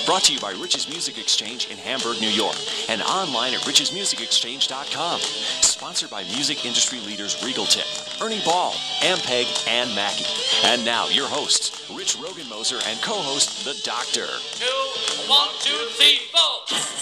Brought to you by Rich's Music Exchange in Hamburg, New York, and online at richesmusicexchange.com. Sponsored by music industry leaders Regal Tip, Ernie Ball, Ampeg, and Mackey. And now, your hosts, Rich Rogan-Moser and co-host, The Doctor. 2, 1, 2, 3, 4.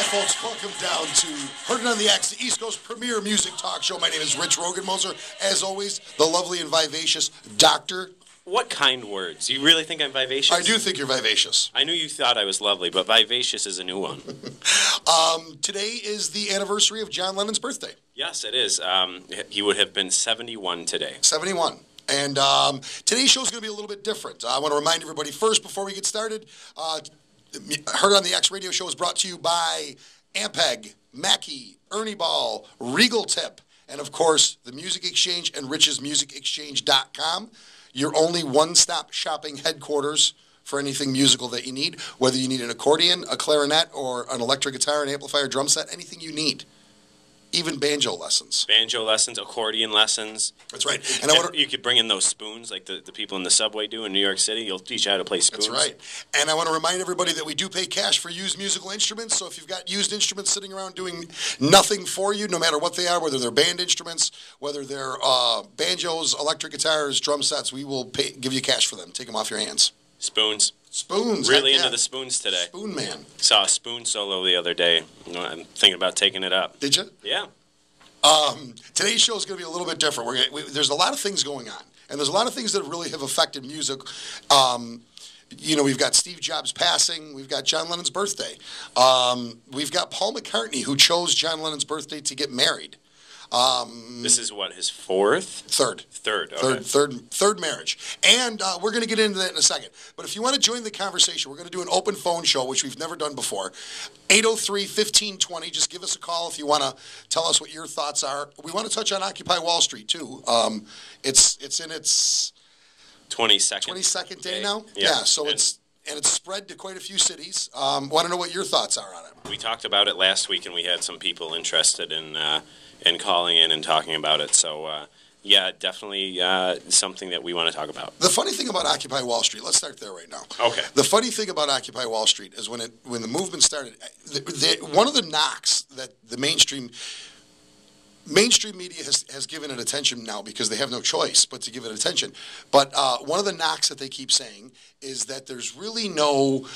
Folks, welcome down to Heard It on the X, the East Coast premier music talk show. My name is Rich Rogan-Moser. As always, the lovely and vivacious Doctor. What kind words? You really think I'm vivacious? I do think you're vivacious. I knew you thought I was lovely, but vivacious is a new one. Today is the anniversary of John Lennon's birthday. Yes, it is. He would have been 71 today. 71. And today's show is going to be a little bit different. I want to remind everybody first, before we get started, Heard on the X radio show is brought to you by Ampeg, Mackey, Ernie Ball, Regal Tip, and of course, the Music Exchange and richesmusicexchange.com. Your only one-stop shopping headquarters for anything musical that you need, whether you need an accordion, a clarinet, or an electric guitar, an amplifier, drum set, anything you need. Even banjo lessons. Banjo lessons, accordion lessons. That's right. And you could bring in those spoons like the people in the subway do in New York City. You'll teach you how to play spoons. That's right. And I want to remind everybody that we do pay cash for used musical instruments. So if you've got used instruments sitting around doing nothing for you, no matter what they are, whether they're band instruments, whether they're banjos, electric guitars, drum sets, we will give you cash for them. Take them off your hands. Spoons. Spoons. Really into the spoons today. Spoon man. Saw a spoon solo the other day. I'm thinking about taking it up. Did you? Yeah. Today's show is going to be a little bit different. There's a lot of things going on, and there's a lot of things that really have affected music. We've got Steve Jobs passing. We've got John Lennon's birthday. We've got Paul McCartney, who chose John Lennon's birthday to get married. This is what, his fourth? Third. Okay. Third marriage. And we're going to get into that in a second. But if you want to join the conversation, we're going to do an open phone show, which we've never done before. 803-1520. Just give us a call if you want to tell us what your thoughts are. We want to touch on Occupy Wall Street, too. It's in its 22nd day now? Yeah. So it's spread to quite a few cities. Want to know what your thoughts are on it. We talked about it last week, and we had some people interested in calling in and talking about it. So, yeah, definitely something that we want to talk about. The funny thing about Occupy Wall Street, let's start there right now. Okay. The funny thing about Occupy Wall Street is when the movement started, one of the knocks that the mainstream media has given it attention now, because they have no choice but to give it attention. But one of the knocks that they keep saying is that there's really no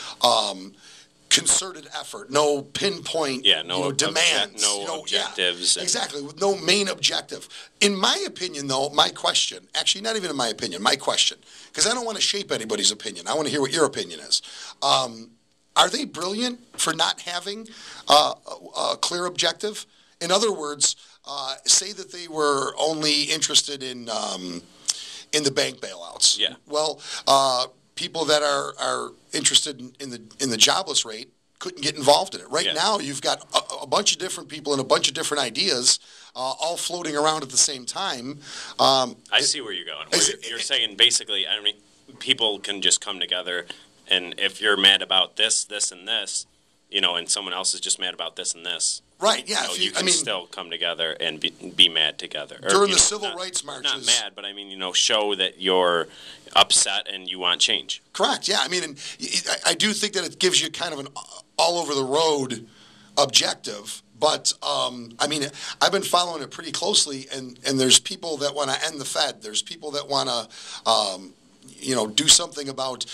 concerted effort, no pinpoint demands. No objectives. Yeah, exactly, with no main objective. In my opinion, though, my question, actually not even in my opinion, my question, because I don't want to shape anybody's opinion. I want to hear what your opinion is. Are they brilliant for not having a clear objective? In other words, say that they were only interested in the bank bailouts. Yeah. Well, people that are interested in the jobless rate couldn't get involved in it. Right now, you've got a bunch of different people and a bunch of different ideas all floating around at the same time. I see where you're going. You're saying basically, I mean, people can just come together, and if you're mad about this, and this, and someone else is just mad about this and this. Right, yeah. You can still come together and be mad together. During the civil rights marches. Not mad, but I mean, show that you're upset and you want change. Correct, yeah. I mean, and I do think that it gives you kind of an all-over-the-road objective. But, I mean, I've been following it pretty closely, and there's people that want to end the Fed. There's people that want to, do something about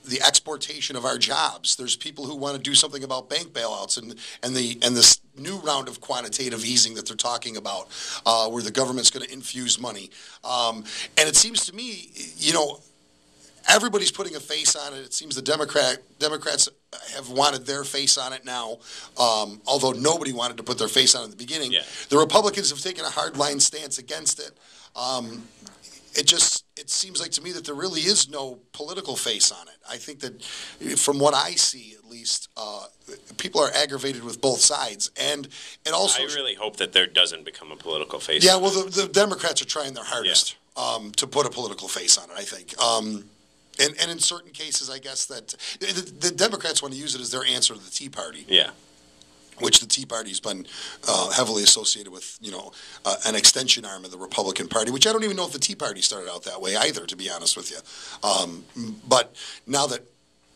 the exportation of our jobs. There's people who want to do something about bank bailouts and this new round of quantitative easing that they're talking about, where the government's going to infuse money. And it seems to me, everybody's putting a face on it. It seems the Democrats have wanted their face on it now, although nobody wanted to put their face on it in the beginning. Yeah. The Republicans have taken a hardline stance against it. it seems like to me that there really is no political face on it. I think that from what I see, at least, people are aggravated with both sides, and it also. I really hope that there doesn't become a political face. Yeah, well, the Democrats are trying their hardest to put a political face on it, I think. And in certain cases, I guess that the Democrats want to use it as their answer to the Tea Party. Yeah. Which the Tea Party's been heavily associated with, an extension arm of the Republican Party, which I don't even know if the Tea Party started out that way either, to be honest with you. But now that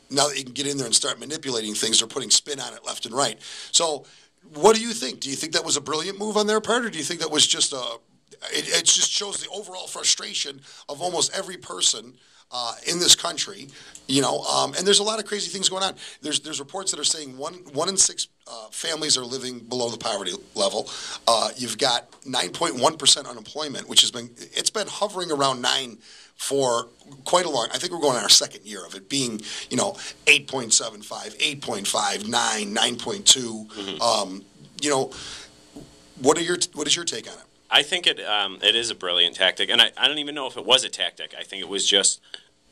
you can get in there and start manipulating things, they're putting spin on it left and right. So what do you think? Do you think that was a brilliant move on their part, or do you think that was just it just shows the overall frustration of almost every person in this country, and there's a lot of crazy things going on. There's reports that are saying one in six families are living below the poverty level. You've got 9.1% unemployment, which it's been hovering around 9 for quite a long. I think we're going on our second year of it being, 8.75, 8.5, 9, 9.2. Mm-hmm. What is your take on it? I think it is a brilliant tactic, and I don't even know if it was a tactic. I think it was just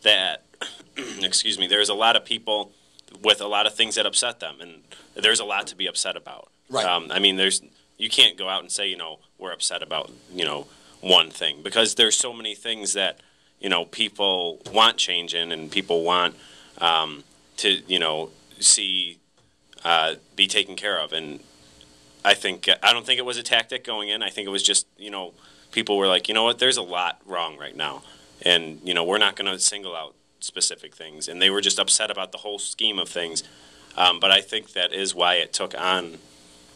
that, excuse me, there's a lot of people with a lot of things that upset them, and there's a lot to be upset about. Right. You can't go out and say, we're upset about, one thing, because there's so many things that, people want change in, and people want to, see be taken care of, and I don't think it was a tactic going in. I think it was just, people were like, there's a lot wrong right now. And, we're not going to single out specific things. And they were just upset about the whole scheme of things. But I think that is why it took on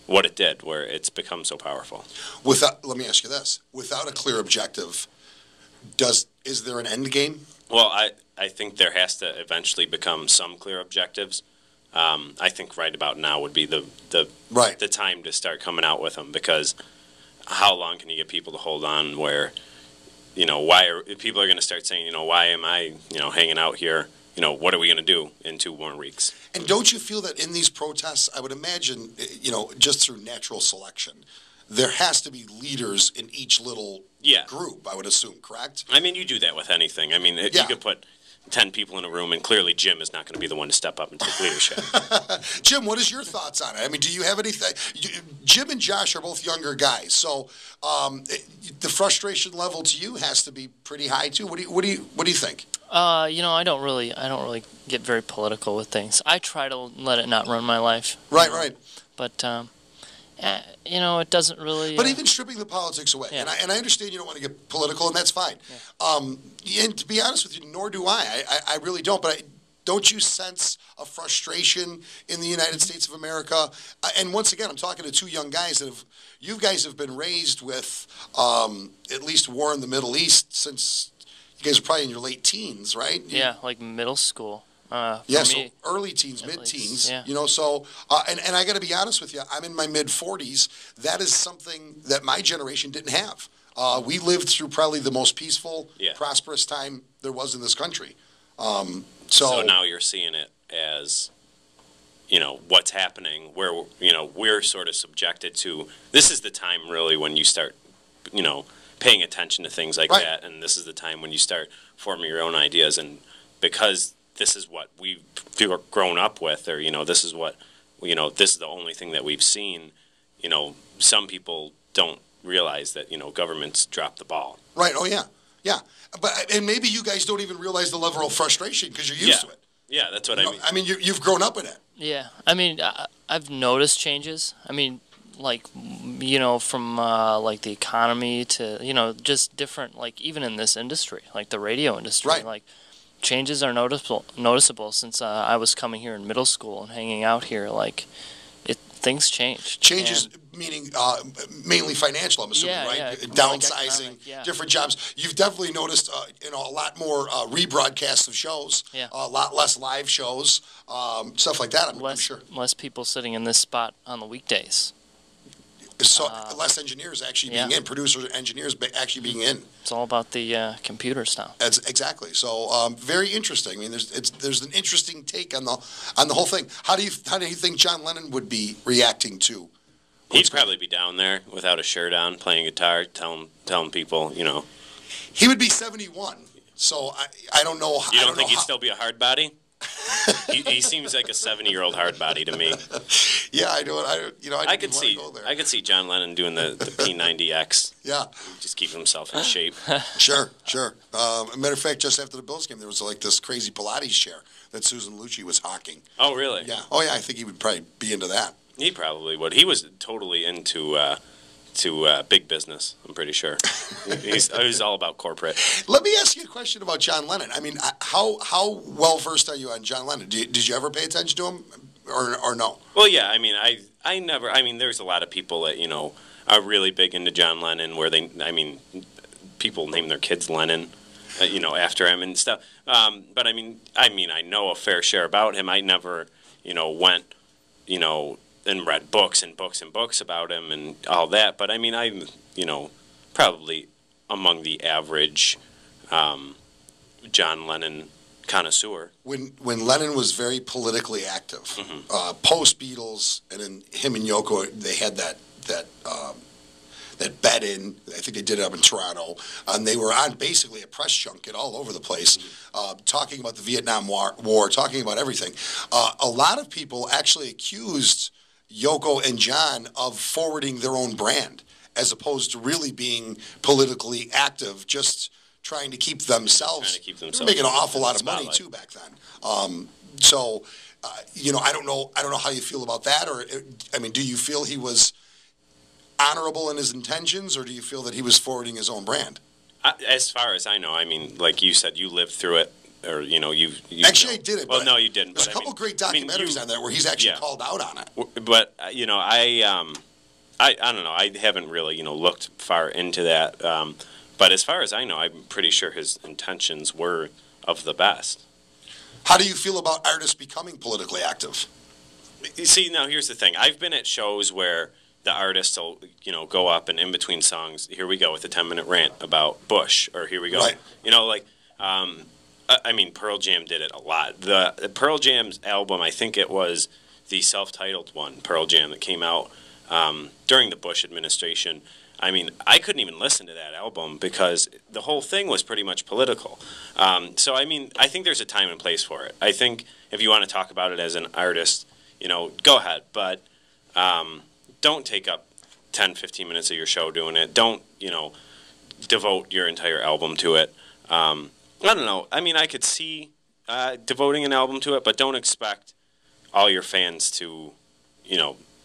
what it did, where it's become so powerful. Let me ask you this. Without a clear objective, is there an end game? Well, I think there has to eventually become some clear objectives. I think right about now would be the time to start coming out with them, because how long can you get people to hold on where, why are people going to start saying, why am I, hanging out here? What are we going to do in 2 more weeks? And don't you feel that in these protests, I would imagine, just through natural selection, there has to be leaders in each little group, I would assume, correct? You do that with anything. You could put 10 people in a room, and clearly Jim is not going to be the one to step up and take leadership. Jim, what is your thoughts on it? Do you have anything? Jim and Josh are both younger guys, so the frustration level to you has to be pretty high too. What do you think? I don't really get very political with things. I try to let it not run my life. Right. But it doesn't really. But even stripping the politics away, and I understand you don't want to get political, and that's fine. Yeah. And to be honest with you, nor do I. I really don't. But don't you sense a frustration in the United States of America? And once again, I'm talking to 2 young guys you guys have been raised with at least war in the Middle East since you guys are probably in your late teens, right? Yeah, like middle school. So early teens, mid-teens, so, and I got to be honest with you, I'm in my mid-40s. That is something that my generation didn't have. We lived through probably the most peaceful, prosperous time there was in this country. So now you're seeing it as, what's happening, where, we're sort of subjected to, this is the time really when you start, paying attention to things like that, and this is the time when you start forming your own ideas, and because this is what we've grown up with, or, this is what, this is the only thing that we've seen, some people don't realize that, governments drop the ball. Right, oh yeah. And maybe you guys don't even realize the level of frustration because you're used to it. Yeah, that's what I mean. You've grown up in it. Yeah, I've noticed changes. From, like the economy to, just different, like even in this industry, like the radio industry, right. Changes are noticeable since I was coming here in middle school and hanging out here. Things change. Changes meaning mainly financial, I'm assuming, right? Yeah. Downsizing, different jobs. You've definitely noticed, a lot more rebroadcasts of shows, a lot less live shows, stuff like that. I'm sure. Less people sitting in this spot on the weekdays. So less engineers actually being in, producers, engineers actually being in. It's all about the computers now. That's exactly. So very interesting. There's an interesting take on the whole thing. How do you think John Lennon would be reacting to? He'd probably be down there without a shirt on, playing guitar, telling people, He would be 71. So I don't know. You don't think he'd still be a hard body? he seems like a 70-year-old hard body to me. Yeah, I do. I could see. go there. I could see John Lennon doing the P90X. Yeah, just keeping himself in shape. Sure. Matter of fact, just after the Bills game, there was like this crazy Pilates chair that Susan Lucci was hawking. Oh, really? Yeah. Oh, yeah. I think he would probably be into that. He probably would. He was totally into big business. I'm pretty sure. He's all about corporate. Let me ask you a question about John Lennon. I mean, how well versed are you on John Lennon? Did you ever pay attention to him, or no? Well, yeah. I mean, I never. I mean, there's a lot of people that are really big into John Lennon. Where people name their kids Lennon, after him and stuff. But I mean, I know a fair share about him. I never, went, and read books and books and books about him and all that. But I mean, I'm, probably among the average John Lennon connoisseur. When Lennon was very politically active, post Beatles, and then him and Yoko, they had that bet in. I think they did it up in Toronto, and they were on basically a press junket all over the place, talking about the Vietnam War, talking about everything. A lot of people actually accused Yoko and John of forwarding their own brand, as opposed to really being politically active, just trying to keep themselves. They were making an awful lot of money too back then. So, I don't know how you feel about that, or I mean, do you feel he was honorable in his intentions, or do you feel that he was forwarding his own brand? As far as I know, I mean, like you said, you lived through it. Or you actually I did it. Well, no, you didn't. There's a couple great documentaries on there where he's actually called out on it. But I don't know. I haven't really looked far into that. But as far as I know, I'm pretty sure his intentions were of the best. How do you feel about artists becoming politically active? See, now here's the thing. I've been at shows where the artist will go up and in between songs, here we go with a 10-minute rant about Bush, or here we go. Right. I mean, Pearl Jam did it a lot. The Pearl Jam's album, I think it was the self-titled one, Pearl Jam, that came out during the Bush administration. I mean, I couldn't even listen to that album because the whole thing was pretty much political. So, I mean, I think there's a time and place for it. I think if you want to talk about it as an artist, go ahead. But don't take up 10, 15 minutes of your show doing it. Don't, devote your entire album to it. I don't know. I mean, I could see devoting an album to it, but don't expect all your fans to,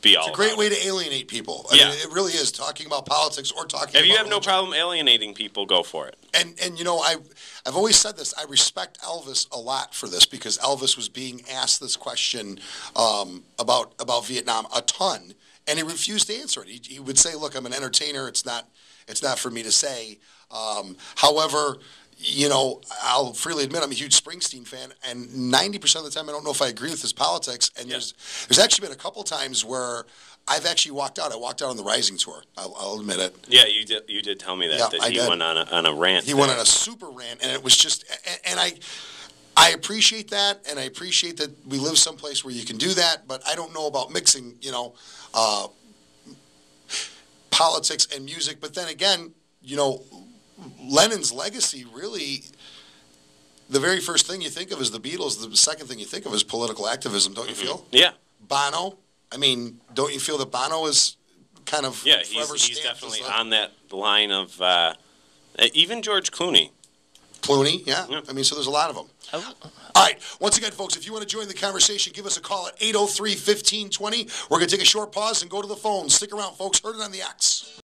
be all. It's a great way to alienate people. I mean, it really is, talking about politics or talking. If you have no problem alienating people, go for it. And I've always said this. I respect Elvis a lot for this, because Elvis was being asked this question about Vietnam a ton, and he refused to answer it. He would say, "Look, I'm an entertainer. It's not for me to say." However, I'll freely admit I'm a huge Springsteen fan, and 90% of the time I don't know if I agree with his politics. And there's actually been a couple times where I've actually walked out. I walked out on the Rising tour. I'll admit it. Yeah, you did. You did tell me that. Yeah, he went on a rant. He went on a super rant, and it was just. And I appreciate that, and I appreciate that we live someplace where you can do that. But I don't know about mixing, politics and music. But then again, Lennon's legacy, really, the very first thing you think of is the Beatles. The second thing you think of is political activism, don't you feel? Yeah. Bono, I mean, don't you feel that Bono is kind of he's definitely on that line of even George Clooney. Yeah. I mean, so there's a lot of them. Oh. All right. Once again, folks, if you want to join the conversation, give us a call at 803-1520. We're going to take a short pause and go to the phone. Stick around, folks. Heard it on the X.